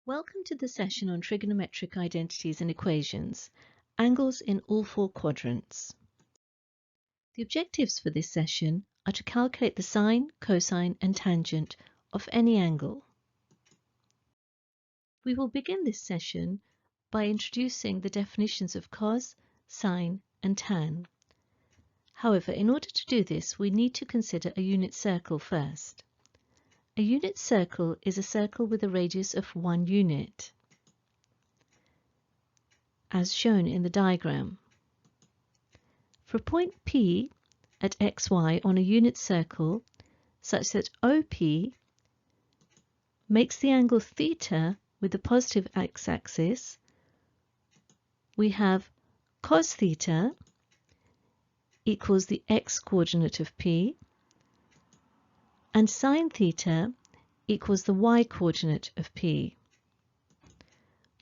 Welcome to the session on trigonometric identities and equations, angles in all four quadrants. The objectives for this session are to calculate the sine, cosine and tangent of any angle. We will begin this session by introducing the definitions of cos, sine and tan. However, in order to do this, we need to consider a unit circle first. A unit circle is a circle with a radius of 1 unit, as shown in the diagram. For a point P at xy on a unit circle, such that OP makes the angle theta with the positive x-axis, we have cos theta equals the x-coordinate of P, and sine theta equals the y-coordinate of P.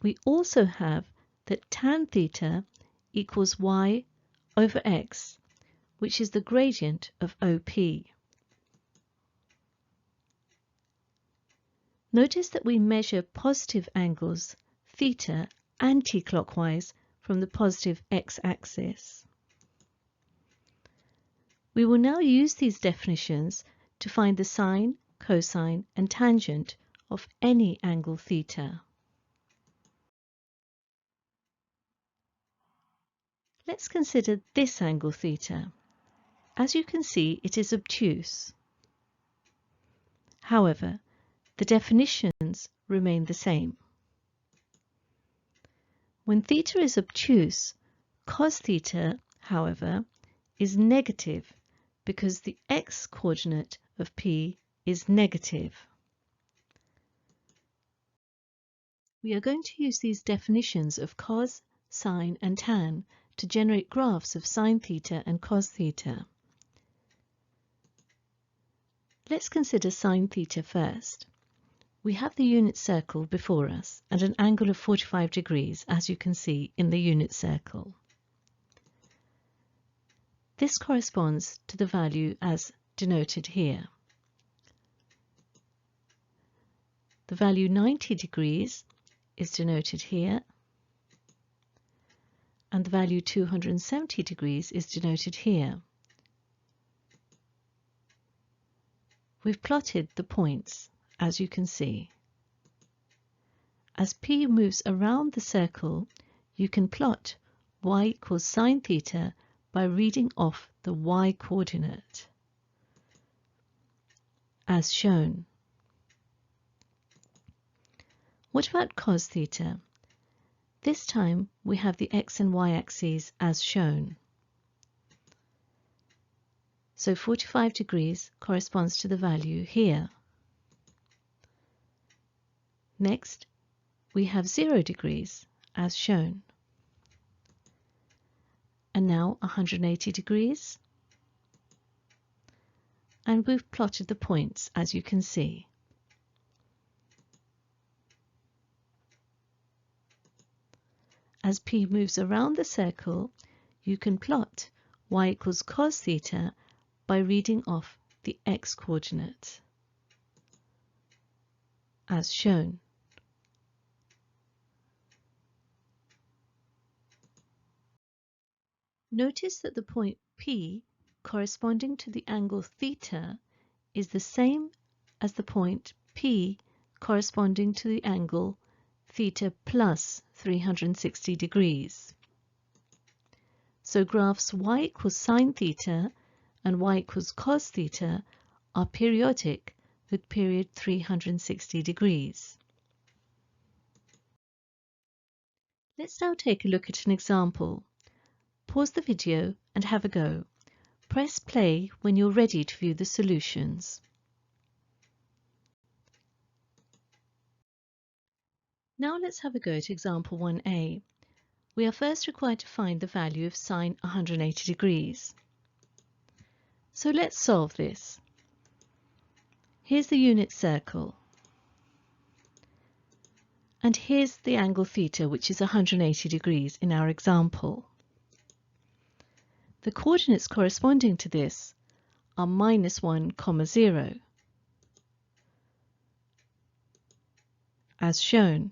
We also have that tan theta equals y over x, which is the gradient of OP. Notice that we measure positive angles theta anti-clockwise from the positive x-axis. We will now use these definitions to find the sine, cosine and tangent of any angle theta. Let's consider this angle theta. As you can see, it is obtuse. However, the definitions remain the same. When theta is obtuse, cos theta, however, is negative because the x-coordinate of P is negative. We are going to use these definitions of cos, sine and tan to generate graphs of sine theta and cos theta. Let's consider sine theta first. We have the unit circle before us and an angle of 45 degrees, as you can see in the unit circle. This corresponds to the value as denoted here. The value 90 degrees is denoted here, and the value 270 degrees is denoted here. We've plotted the points, as you can see. As P moves around the circle, you can plot y equals sine theta by reading off the y-coordinate, as shown. What about cos theta? This time we have the x and y axes as shown. So 45 degrees corresponds to the value here. Next, we have 0 degrees as shown. And now 180 degrees. And we've plotted the points, as you can see. As P moves around the circle, you can plot y equals cos theta by reading off the x-coordinate, as shown. Notice that the point P corresponding to the angle theta is the same as the point P corresponding to the angle theta plus 360 degrees. So graphs y equals sine theta and y equals cos theta are periodic with period 360 degrees. Let's now take a look at an example. Pause the video and have a go. Press play when you're ready to view the solutions. Now let's have a go at example 1a. We are first required to find the value of sine 180 degrees. So let's solve this. Here's the unit circle. And here's the angle theta, which is 180 degrees in our example. The coordinates corresponding to this are -1, 0, as shown.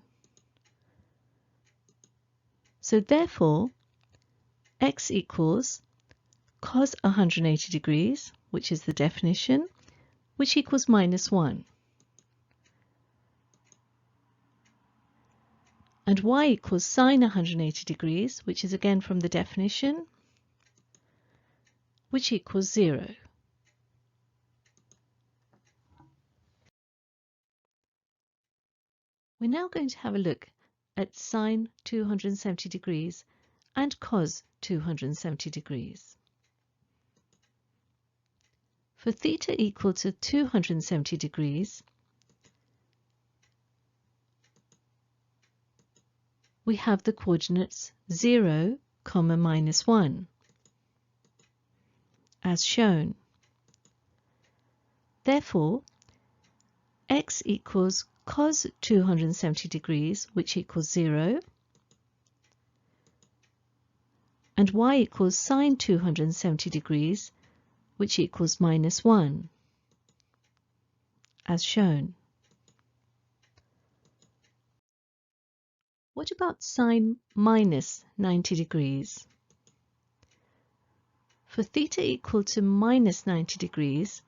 So therefore, x equals cos 180 degrees, which is the definition, which equals -1. And y equals sine 180 degrees, which is again from the definition, which equals 0. We're now going to have a look at sine 270 degrees and cos 270 degrees. For theta equal to 270 degrees, we have the coordinates 0, -1, as shown. Therefore, x equals cos 270 degrees, which equals 0, and y equals sine 270 degrees, which equals -1, as shown. What about sine -90 degrees? For theta equal to -90 degrees,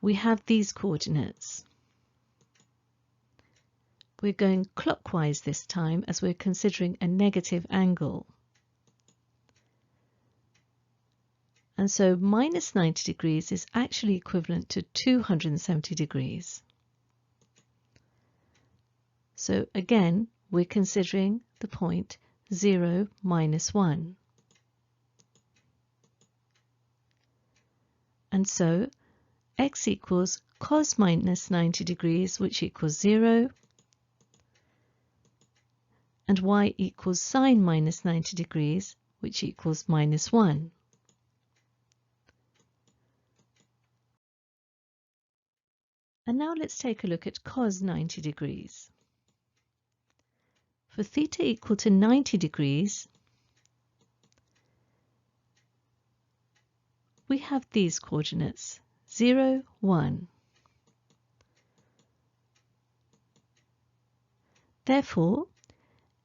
we have these coordinates. We're going clockwise this time as we're considering a negative angle. And so -90 degrees is actually equivalent to 270 degrees. So again, we're considering the point 0, -1. And so x equals cos -90 degrees, which equals 0, and y equals sine -90 degrees, which equals -1. And now let's take a look at cos 90 degrees. For theta equal to 90 degrees, we have these coordinates, 0, 1. Therefore,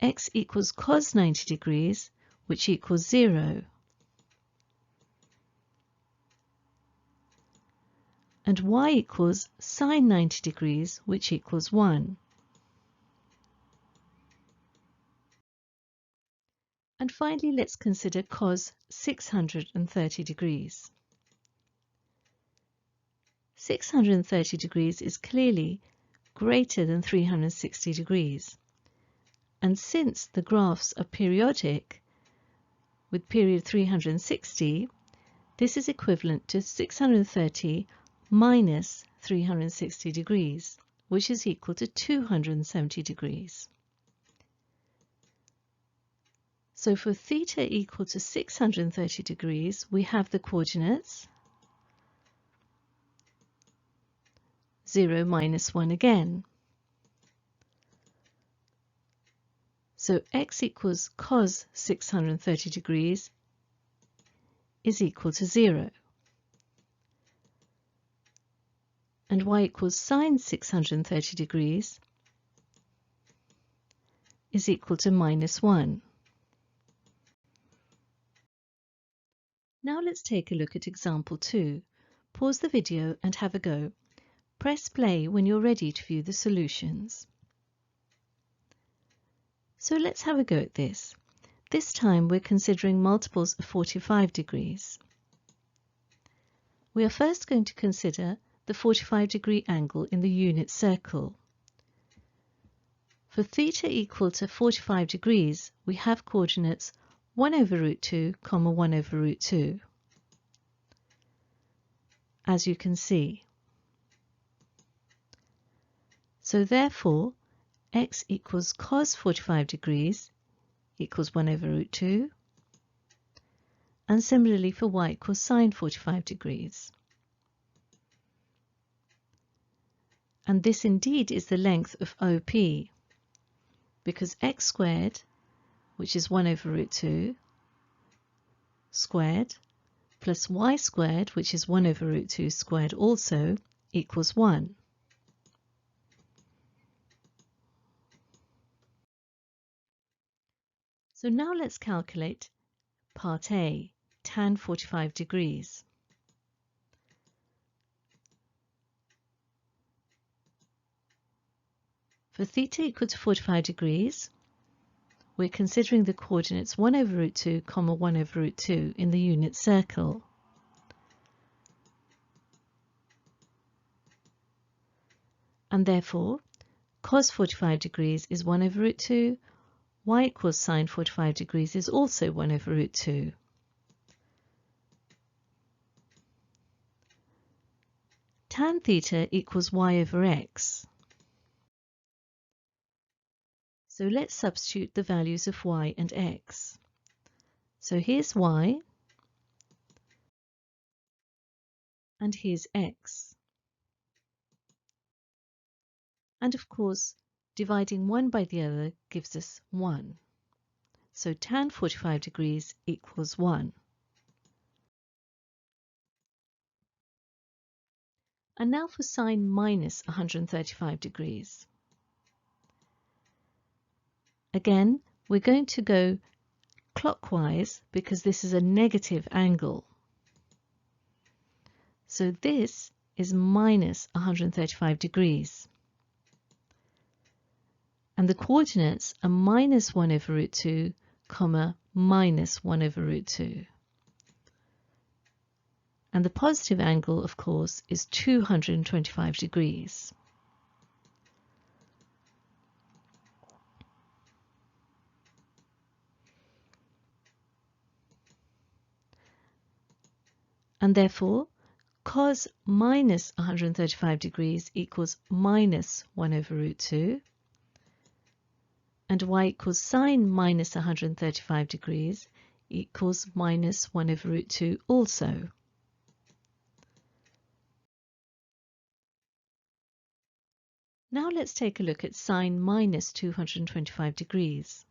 x equals cos 90 degrees, which equals 0. And y equals sine 90 degrees, which equals 1. And finally, let's consider cos 630 degrees. 630 degrees is clearly greater than 360 degrees. And since the graphs are periodic, with period 360, this is equivalent to 630 minus 360 degrees, which is equal to 270 degrees. So for theta equal to 630 degrees, we have the coordinates 0, -1 again. So x equals cos 630 degrees is equal to 0. And y equals sine 630 degrees is equal to -1. Now let's take a look at example 2. Pause the video and have a go. Press play when you're ready to view the solutions. So let's have a go at this. This time we're considering multiples of 45 degrees. We are first going to consider the 45-degree angle in the unit circle. For theta equal to 45 degrees, we have coordinates 1 over root 2, 1 over root 2, as you can see. So therefore, x equals cos 45 degrees equals 1 over root 2, and similarly for y equals sine 45 degrees. And this indeed is the length of OP, because x squared, which is 1 over root 2 squared, plus y squared, which is 1 over root 2 squared also, equals 1. So now let's calculate part A, tan 45 degrees. For theta equal to 45 degrees, we're considering the coordinates 1 over root 2, 1 over root 2 in the unit circle. And therefore, cos 45 degrees is 1 over root 2, y equals sine 45 degrees is also 1 over root 2. Tan theta equals y over x. So let's substitute the values of y and x. So here's y, and here's x. And of course, dividing one by the other gives us 1. So tan 45 degrees equals 1. And now for sine minus 135 degrees. Again, we're going to go clockwise because this is a negative angle. So this is minus 135 degrees. And the coordinates are minus 1 over root 2, minus 1 over root 2. And the positive angle, of course, is 225 degrees. And therefore, cos minus 135 degrees equals minus 1 over root 2. And y equals sine minus 135 degrees equals minus 1 over root 2 also. Now let's take a look at sine minus 225 degrees.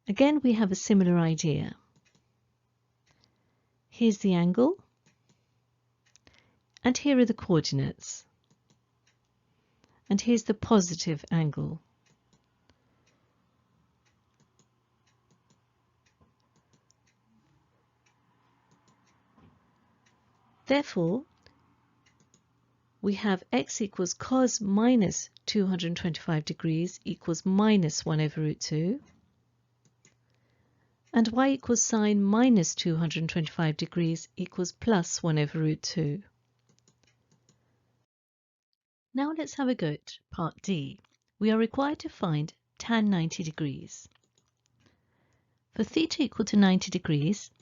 Again, we have a similar idea. Here's the angle, and here are the coordinates. And here's the positive angle. Therefore, we have x equals cos minus 225 degrees equals minus 1 over root 2. And y equals sine minus 225 degrees equals plus 1 over root 2. Now let's have a go at part D. We are required to find tan 90 degrees. For theta equal to 90 degrees,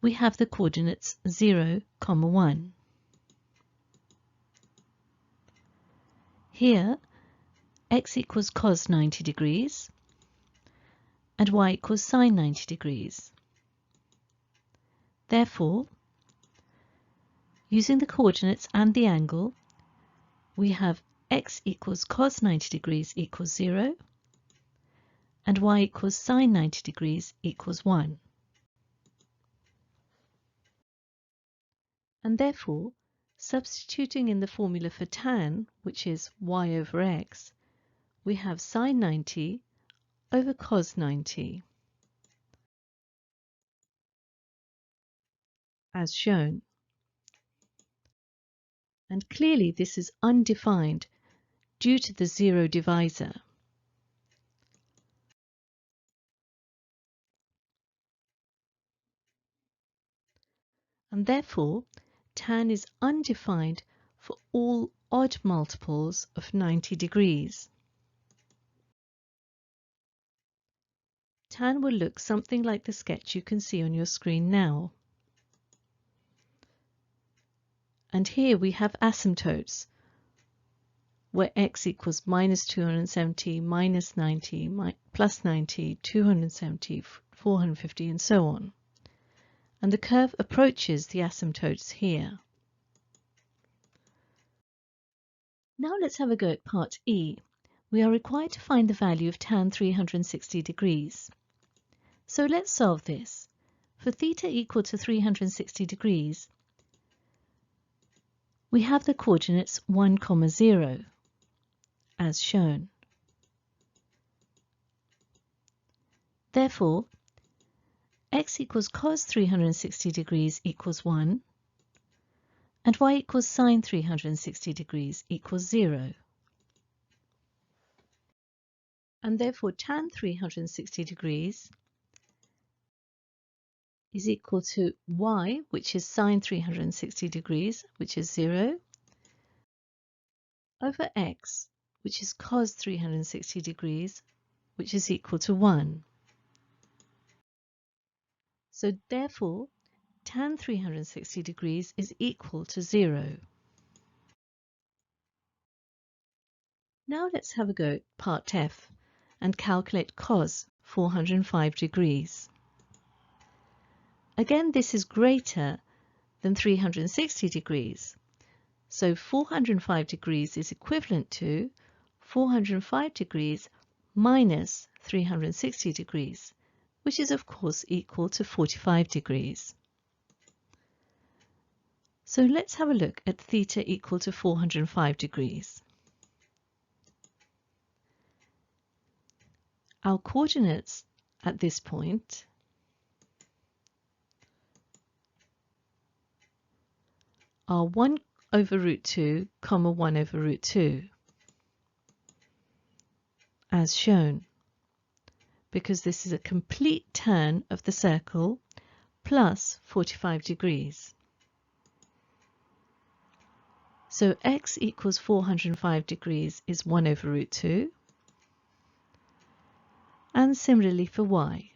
we have the coordinates 0, 1. Here, x equals cos 90 degrees, and y equals sine 90 degrees. Therefore, using the coordinates and the angle, we have x equals cos 90 degrees equals 0, and y equals sine 90 degrees equals 1. And therefore, substituting in the formula for tan, which is y over x, we have sine 90 over cos 90, as shown. And clearly this is undefined due to the zero divisor. And therefore, tan is undefined for all odd multiples of 90 degrees. Tan will look something like the sketch you can see on your screen now. And here we have asymptotes, where x equals minus 270, minus 90, plus 90, 270, 450, and so on. And the curve approaches the asymptotes here. Now let's have a go at part E. We are required to find the value of tan 360 degrees. So let's solve this. For theta equal to 360 degrees, we have the coordinates 1, 0, as shown. Therefore, x equals cos 360 degrees equals 1, and y equals sine 360 degrees equals 0. And therefore tan 360 degrees is equal to y, which is sine 360 degrees, which is 0, over x, which is cos 360 degrees, which is equal to 1. So therefore, tan 360 degrees is equal to 0. Now let's have a go at part F and calculate cos 405 degrees. Again, this is greater than 360 degrees. So 405 degrees is equivalent to 405 degrees minus 360 degrees, which is of course equal to 45 degrees. So let's have a look at theta equal to 405 degrees. Our coordinates at this point are 1 over root 2, comma 1 over root 2, as shown, because this is a complete turn of the circle plus 45 degrees. So x equals 405 degrees is 1 over root 2, and similarly for y.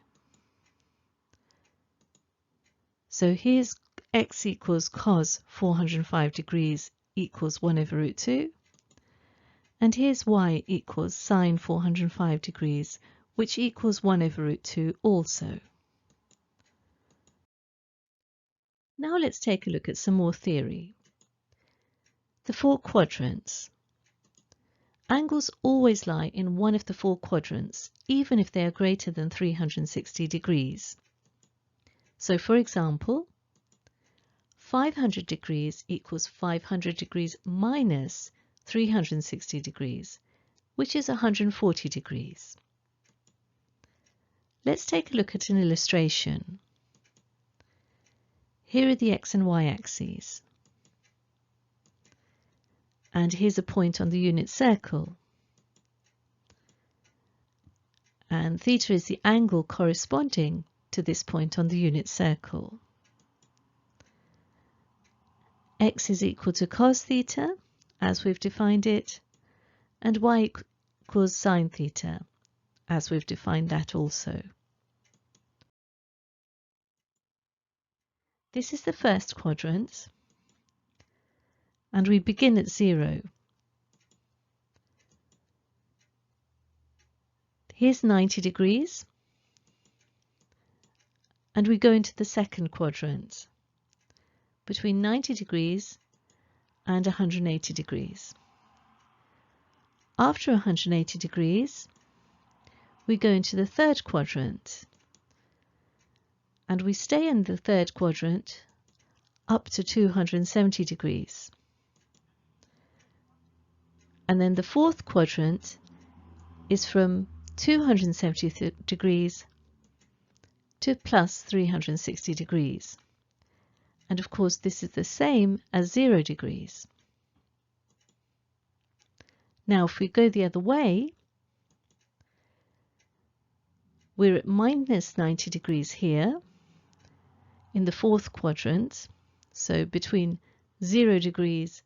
So here's x equals cos 405 degrees equals 1 over root 2, and here's y equals sine 405 degrees, which equals 1 over root 2 also. Now let's take a look at some more theory. The four quadrants. Angles always lie in one of the four quadrants, even if they are greater than 360 degrees. So for example, 500 degrees equals 500 degrees minus 360 degrees, which is 140 degrees. Let's take a look at an illustration. Here are the x and y axes. And here's a point on the unit circle. And theta is the angle corresponding to this point on the unit circle. X is equal to cos theta, as we've defined it, and y equals sine theta, as we've defined that also. This is the first quadrant, and we begin at 0. Here's 90 degrees, and we go into the second quadrant, between 90 degrees and 180 degrees. After 180 degrees, we go into the third quadrant, and we stay in the third quadrant up to 270 degrees. And then the fourth quadrant is from 270 degrees to plus 360 degrees. And of course this is the same as 0 degrees. Now if we go the other way, we're at minus 90 degrees here in the fourth quadrant, so between 0 degrees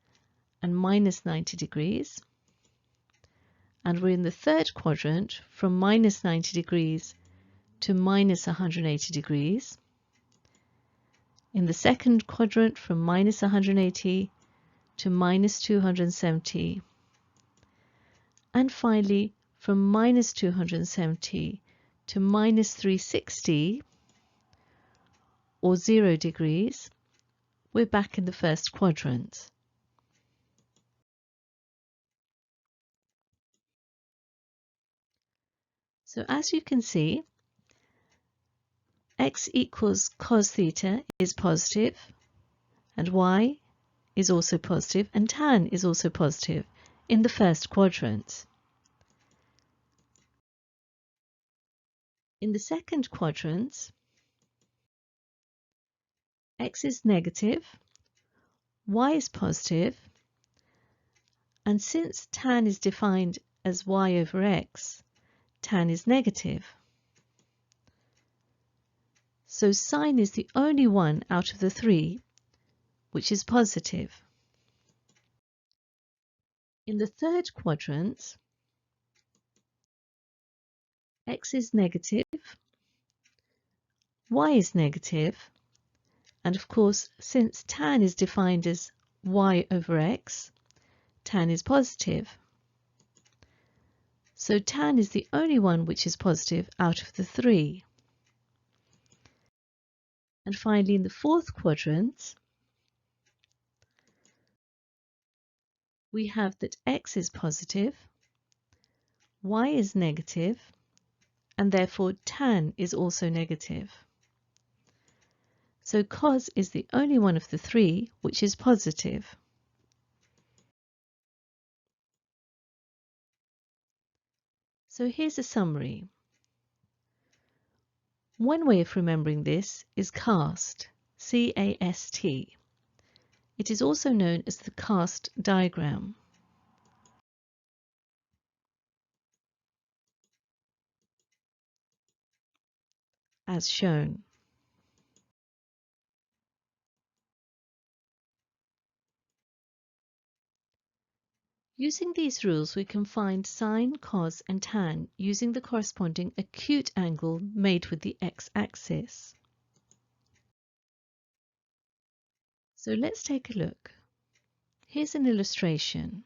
and minus 90 degrees. And we're in the third quadrant from minus 90 degrees to minus 180 degrees. In the second quadrant from minus 180 to minus 270. And finally from minus 270 to minus 360, or 0 degrees, we're back in the first quadrant. So as you can see, x equals cos theta is positive, and y is also positive, and tan is also positive in the first quadrant. In the second quadrant, x is negative, y is positive, and since tan is defined as y over x, tan is negative. So sine is the only one out of the three which is positive. In the third quadrant, x is negative, y is negative, and of course, since tan is defined as y over x, tan is positive. So tan is the only one which is positive out of the three. And finally, in the fourth quadrant, we have that x is positive, y is negative, and therefore tan is also negative. So cos is the only one of the three which is positive. So here's a summary. One way of remembering this is cast, C-A-S-T. It is also known as the cast diagram. As shown. Using these rules, we can find sine, cos, and tan using the corresponding acute angle made with the x-axis. So let's take a look. Here's an illustration.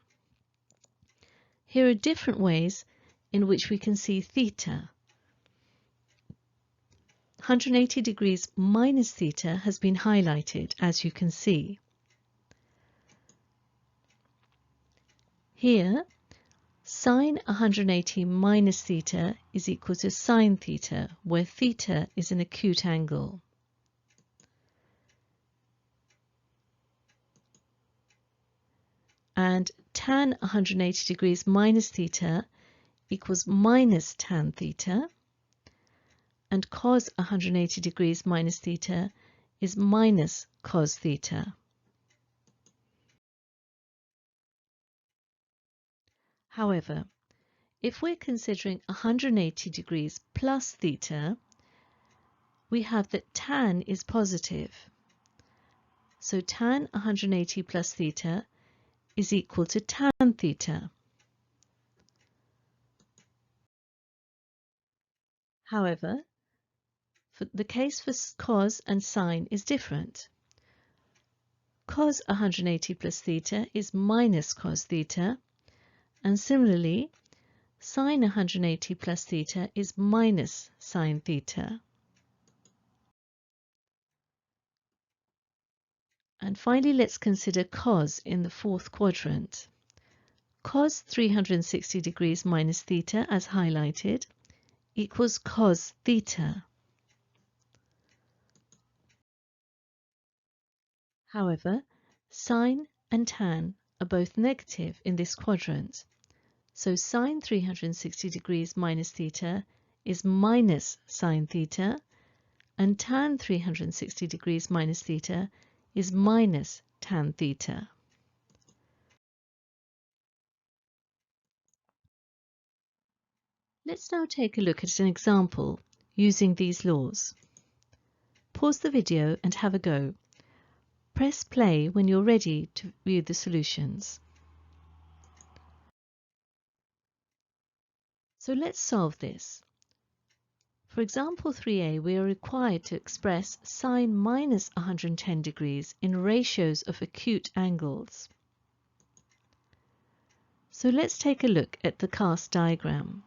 Here are different ways in which we can see theta. 180 degrees minus theta has been highlighted, as you can see. Here, sine 180 minus theta is equal to sine theta, where theta is an acute angle. And tan 180 degrees minus theta equals minus tan theta, and cos 180 degrees minus theta is minus cos theta. However, if we're considering 180 degrees plus theta, we have that tan is positive. So tan 180 plus theta is equal to tan theta. However, the case for cos and sine is different. Cos 180 plus theta is minus cos theta, and similarly, sine 180 plus theta is minus sine theta. And finally, let's consider cos in the fourth quadrant. Cos 360 degrees minus theta, as highlighted, equals cos theta. However, sine and tan are both negative in this quadrant, so sine 360 degrees minus theta is minus sine theta, and tan 360 degrees minus theta is minus tan theta. Let's now take a look at an example using these laws. Pause the video and have a go. Press play when you're ready to view the solutions. So let's solve this. For example 3a, we are required to express sine minus 110 degrees in ratios of acute angles. So let's take a look at the cast diagram.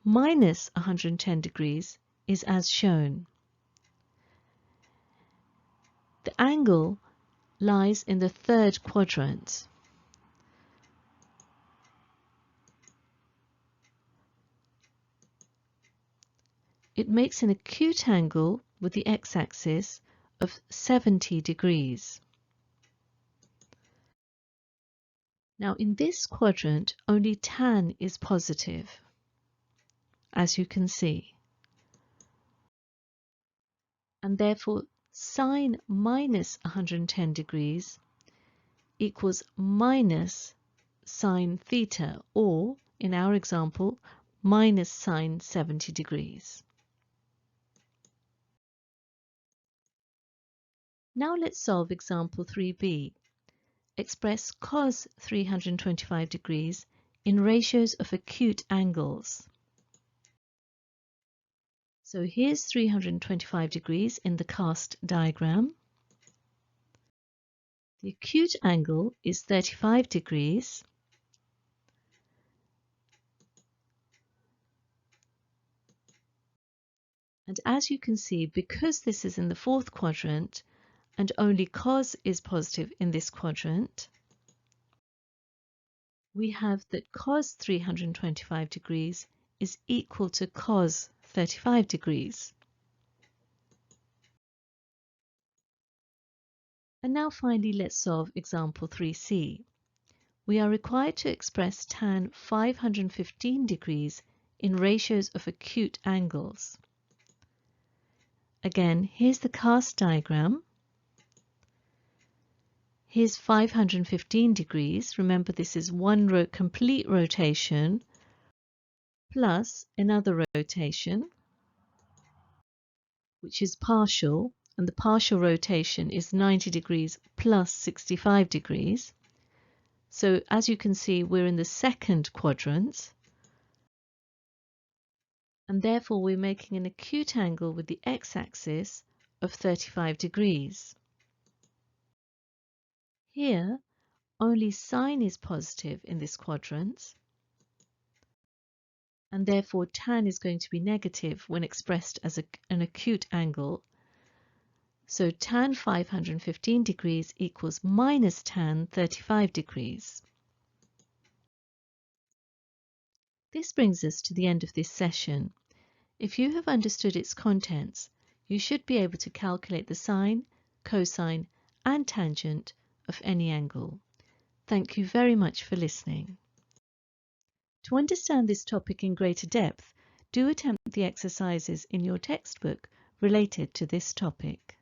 Minus 110 degrees is as shown. The angle lies in the third quadrant. It makes an acute angle with the x-axis of 70 degrees. Now in this quadrant, only tan is positive. as you can see. And therefore sine minus 110 degrees equals minus sine theta, or in our example, minus sine 70 degrees. Now let's solve example 3b. Express cos 325 degrees in ratios of acute angles. So here's 325 degrees in the cast diagram. The acute angle is 35 degrees. And as you can see, because this is in the fourth quadrant and only cos is positive in this quadrant, we have that cos 325 degrees is equal to cos 35 degrees. And now finally let's solve example 3c. We are required to express tan 515 degrees in ratios of acute angles. Again, here's the cast diagram. Here's 515 degrees. Remember, this is one complete rotation plus another rotation, which is partial, and the partial rotation is 90 degrees plus 65 degrees. So as you can see, we're in the second quadrant, and therefore we're making an acute angle with the x-axis of 35 degrees. Here, only sine is positive in this quadrant, and therefore tan is going to be negative when expressed as an acute angle. So tan 515 degrees equals minus tan 35 degrees. This brings us to the end of this session. If you have understood its contents, you should be able to calculate the sine, cosine, and tangent of any angle. Thank you very much for listening. To understand this topic in greater depth, do attempt the exercises in your textbook related to this topic.